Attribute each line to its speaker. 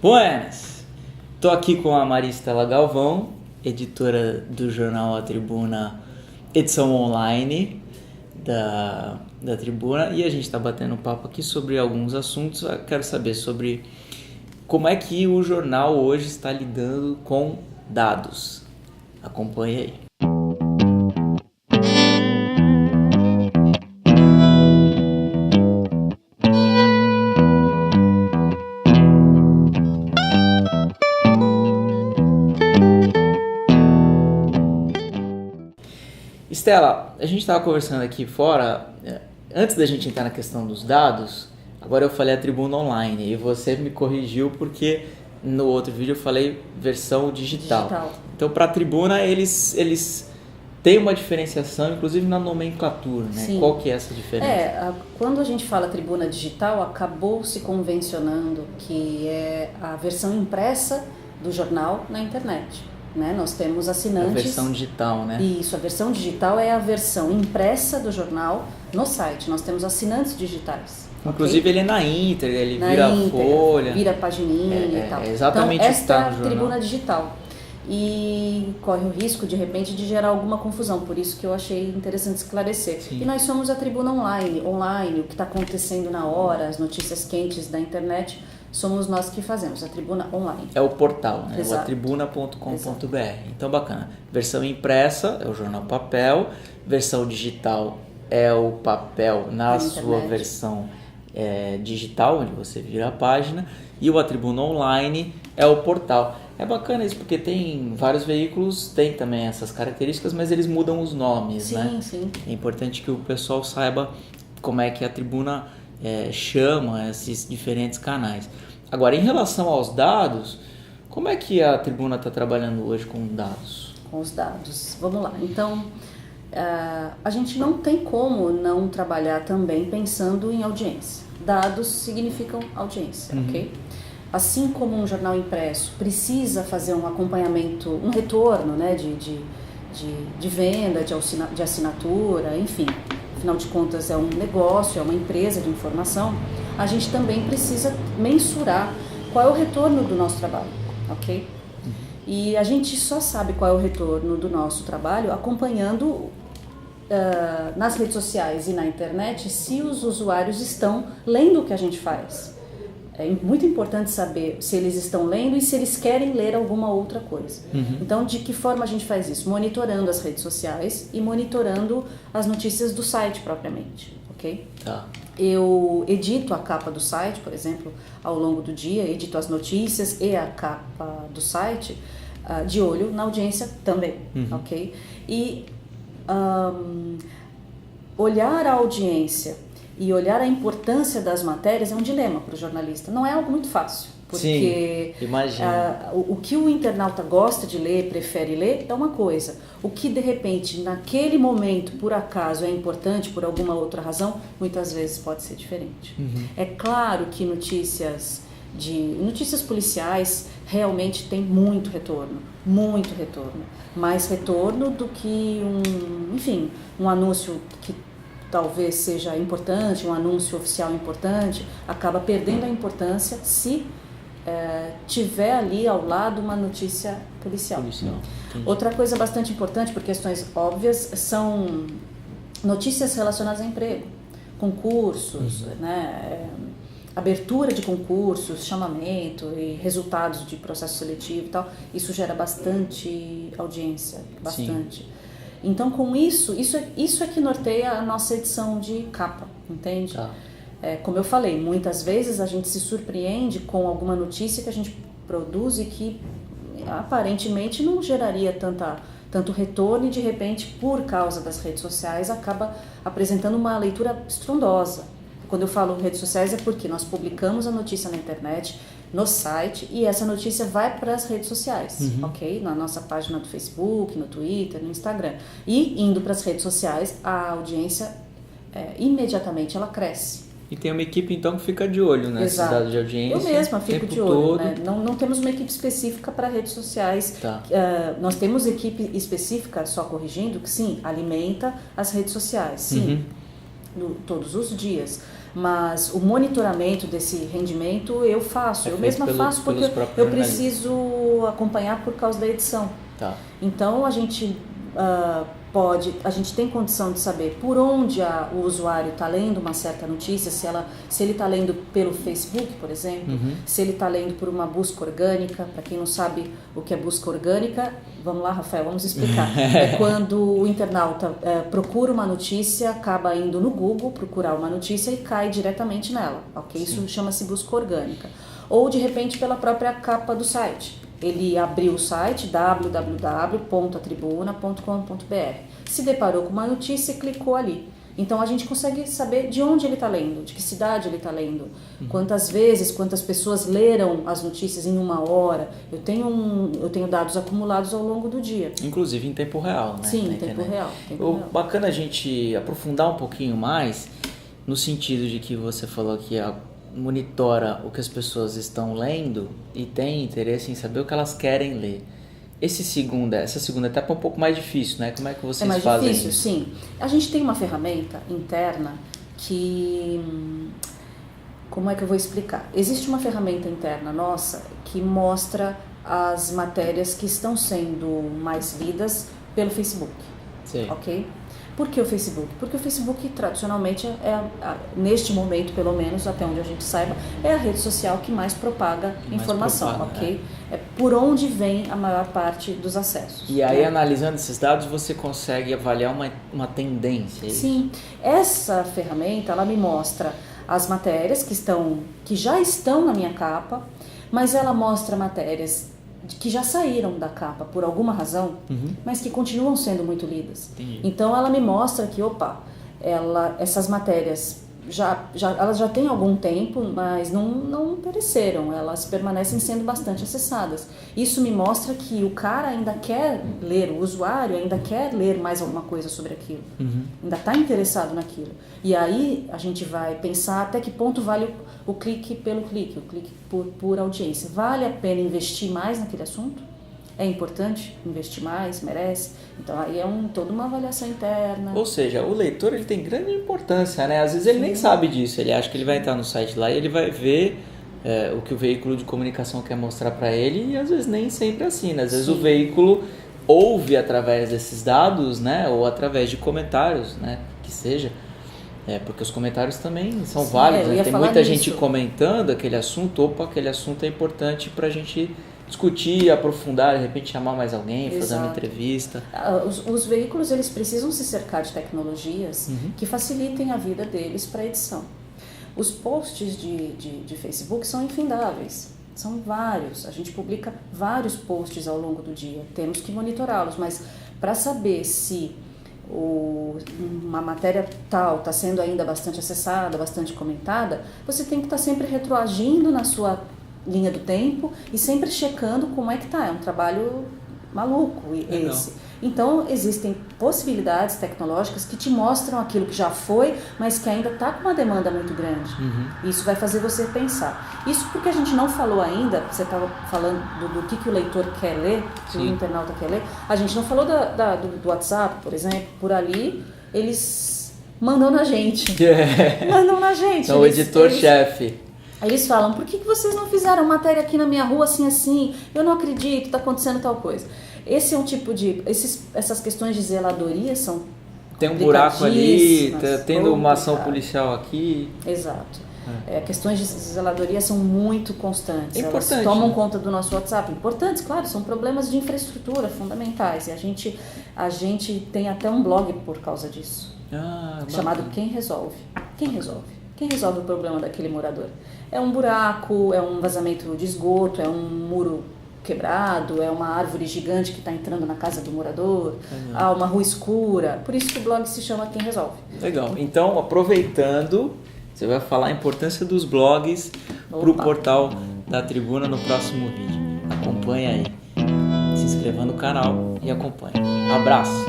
Speaker 1: Buenas! Estou aqui com a Maristela Galvão, editora do jornal A Tribuna, edição online da Tribuna, e a gente está batendo um papo aqui sobre alguns assuntos. Eu quero saber sobre como é que o jornal hoje está lidando com dados. Acompanhe aí. Estela, a gente estava conversando aqui fora, antes da gente entrar na questão dos dados, agora eu falei a Tribuna Online e você me corrigiu porque no outro vídeo eu falei versão digital. Então, para a Tribuna, eles têm uma diferenciação, inclusive na nomenclatura, né?
Speaker 2: Sim.
Speaker 1: Qual que é essa diferença?
Speaker 2: Quando a gente fala Tribuna Digital, acabou se convencionando que é a versão impressa do jornal na internet. Né? Nós temos assinantes...
Speaker 1: A versão digital, né?
Speaker 2: Isso, a versão digital é a versão impressa do jornal no site. Nós temos assinantes digitais.
Speaker 1: Inclusive
Speaker 2: okay?
Speaker 1: ele é na Inter, ele vira folha.
Speaker 2: Vira pagininha e tal.
Speaker 1: É exatamente
Speaker 2: então,
Speaker 1: o que está no
Speaker 2: esta é a
Speaker 1: jornal.
Speaker 2: Tribuna Digital. E corre o risco, de repente, de gerar alguma confusão. Por isso que eu achei interessante esclarecer.
Speaker 1: Sim.
Speaker 2: E nós somos a Tribuna Online, o que está acontecendo na hora, as notícias quentes da internet, somos nós que fazemos, a Tribuna Online.
Speaker 1: É o portal, né?
Speaker 2: Exato.
Speaker 1: O atribuna.com.br. Então, bacana. Versão impressa é o jornal papel, versão digital é o papel na sua versão digital, onde você vira a página, e o Tribuna Online é o portal. É bacana isso, porque tem vários veículos, tem também essas características, mas eles mudam os nomes, né?
Speaker 2: Sim.
Speaker 1: É importante que o pessoal saiba como é que a Tribuna chama esses diferentes canais. Agora, em relação aos dados, como é que a Tribuna está trabalhando hoje com dados?
Speaker 2: Com os dados. Vamos lá. Então, a gente não tem como não trabalhar também pensando em audiência. Dados significam audiência, ok? Assim como um jornal impresso precisa fazer um acompanhamento, um retorno, né, de venda, de assinatura, enfim, afinal de contas é um negócio, é uma empresa de informação, a gente também precisa mensurar qual é o retorno do nosso trabalho, ok? E a gente só sabe qual é o retorno do nosso trabalho acompanhando nas redes sociais e na internet se os usuários estão lendo o que a gente faz. É muito importante saber se eles estão lendo e se eles querem ler alguma outra coisa. Então, de que forma a gente faz isso? Monitorando as redes sociais e monitorando as notícias do site propriamente, ok?
Speaker 1: Tá.
Speaker 2: Eu edito a capa do site, por exemplo, ao longo do dia, edito as notícias e a capa do site de olho na audiência também, ok? E olhar a audiência e olhar a importância das matérias é um dilema para o jornalista. Não é algo muito fácil, porque o que o internauta gosta de ler, prefere ler, é uma coisa. O que, de repente, naquele momento, por acaso, é importante por alguma outra razão, muitas vezes pode ser diferente. É claro que notícias policiais realmente tem muito retorno, mais retorno do que um anúncio que talvez seja importante, um anúncio oficial importante, acaba perdendo a importância se tiver ali ao lado uma notícia policial. Outra coisa bastante importante, por questões óbvias, são notícias relacionadas a emprego, concursos, né? Abertura de concursos, chamamento e resultados de processo seletivo e tal. Isso gera bastante audiência, bastante. Sim. Então, com isso é que norteia a nossa edição de capa, entende?
Speaker 1: Tá.
Speaker 2: Como eu falei, muitas vezes a gente se surpreende com alguma notícia que a gente produz e que aparentemente não geraria tanto retorno e, de repente, por causa das redes sociais, acaba apresentando uma leitura estrondosa. Quando eu falo redes sociais é porque nós publicamos a notícia na internet, no site, e essa notícia vai para as redes sociais, ok? Na nossa página do Facebook, no Twitter, no Instagram. E indo para as redes sociais, a audiência imediatamente ela cresce.
Speaker 1: E tem uma equipe então que fica de olho nesses dados de audiência.
Speaker 2: Eu mesma fico de olho, né? Não temos uma equipe específica para redes sociais.
Speaker 1: Tá.
Speaker 2: Nós temos equipe específica, só corrigindo, que sim, alimenta as redes sociais, sim, todos os dias. Mas o monitoramento desse rendimento eu faço, eu mesma faço porque eu preciso acompanhar por causa da edição.
Speaker 1: Tá.
Speaker 2: Então a gente a gente tem condição de saber por onde o usuário está lendo uma certa notícia, se ele está lendo pelo Facebook, por exemplo, se ele está lendo por uma busca orgânica. Para quem não sabe o que é busca orgânica, vamos lá, Rafael, vamos explicar. É quando o internauta procura uma notícia, acaba indo no Google procurar uma notícia e cai diretamente nela, ok? Isso chama-se busca orgânica. Ou de repente pela própria capa do site. Ele abriu o site www.atribuna.com.br, se deparou com uma notícia e clicou ali. Então a gente consegue saber de onde ele está lendo, de que cidade ele está lendo, quantas vezes, quantas pessoas leram as notícias em uma hora. Eu tenho dados acumulados ao longo do dia.
Speaker 1: Inclusive em tempo real, né?
Speaker 2: Sim, em tempo real.
Speaker 1: Bacana a gente aprofundar um pouquinho mais, no sentido de que você falou que monitora o que as pessoas estão lendo e tem interesse em saber o que elas querem ler. Essa segunda etapa é um pouco mais difícil, né? Como é que vocês fazem isso? É mais difícil,
Speaker 2: sim. A gente tem uma ferramenta interna que... Como é que eu vou explicar? Existe uma ferramenta interna nossa que mostra as matérias que estão sendo mais lidas pelo Facebook.
Speaker 1: Sim.
Speaker 2: Ok? Por que o Facebook? Porque o Facebook, tradicionalmente, neste momento, pelo menos, até onde a gente saiba, é a rede social que mais propaga informação, ok? É por onde vem a maior parte dos acessos.
Speaker 1: E aí, analisando esses dados, você consegue avaliar uma tendência?
Speaker 2: Sim. Essa ferramenta, ela me mostra as matérias que já estão na minha capa, mas ela mostra matérias que já saíram da capa por alguma razão, mas que continuam sendo muito lidas.
Speaker 1: Entendi.
Speaker 2: Então ela me mostra que, essas matérias elas já têm algum tempo, mas não pereceram, elas permanecem sendo bastante acessadas. Isso me mostra que o cara ainda quer ler, o usuário ainda quer ler mais alguma coisa sobre aquilo, ainda está interessado naquilo. E aí a gente vai pensar até que ponto vale o clique pelo clique, o clique por audiência. Vale a pena investir mais naquele assunto? É importante investir mais, merece. Então aí é toda uma avaliação interna.
Speaker 1: Ou seja, o leitor ele tem grande importância, né? Às vezes ele nem sabe disso, ele acha que ele vai entrar no site lá e ele vai ver o que o veículo de comunicação quer mostrar para ele, e às vezes nem sempre é assim, né? Às vezes o veículo ouve através desses dados, né? Ou através de comentários, né? Que seja. Porque os comentários também são válidos, né? Tem muita gente comentando aquele assunto, aquele assunto é importante para a gente discutir, aprofundar, de repente chamar mais alguém, fazer uma entrevista.
Speaker 2: Os veículos eles precisam se cercar de tecnologias que facilitem a vida deles para edição. Os posts de Facebook são infindáveis, são vários, a gente publica vários posts ao longo do dia, temos que monitorá-los, mas para saber se uma matéria tal está sendo ainda bastante acessada, bastante comentada, você tem que estar sempre retroagindo na sua linha do tempo e sempre checando como é que tá. É um trabalho maluco esse. Então existem possibilidades tecnológicas que te mostram aquilo que já foi, mas que ainda está com uma demanda muito grande. Isso vai fazer você pensar. Isso porque a gente não falou ainda, você estava falando do que o leitor quer ler, que o internauta quer ler, a gente não falou do WhatsApp, por exemplo. Por ali eles mandam na gente. Mandam na gente.
Speaker 1: Então o editor-chefe.
Speaker 2: Eles falam, por que vocês não fizeram matéria aqui na minha rua assim? Eu não acredito, está acontecendo tal coisa. Esse é um tipo de... Essas questões de zeladoria são...
Speaker 1: Tem um buraco ali, tá tendo uma ação policial aqui.
Speaker 2: Exato. Questões de zeladoria são muito constantes.
Speaker 1: Elas
Speaker 2: tomam conta do nosso WhatsApp. Importantes, claro, são problemas de infraestrutura fundamentais. E a gente tem até um blog por causa disso. Chamado Quem Resolve. Quem resolve? Quem resolve o problema daquele morador? É um buraco, é um vazamento de esgoto, é um muro quebrado, é uma árvore gigante que está entrando na casa do morador, uma rua escura. Por isso que o blog se chama Quem Resolve.
Speaker 1: Legal. Então, aproveitando, você vai falar a importância dos blogs para o portal da Tribuna no próximo vídeo. Acompanha aí. Se inscreva no canal e acompanha. Abraço!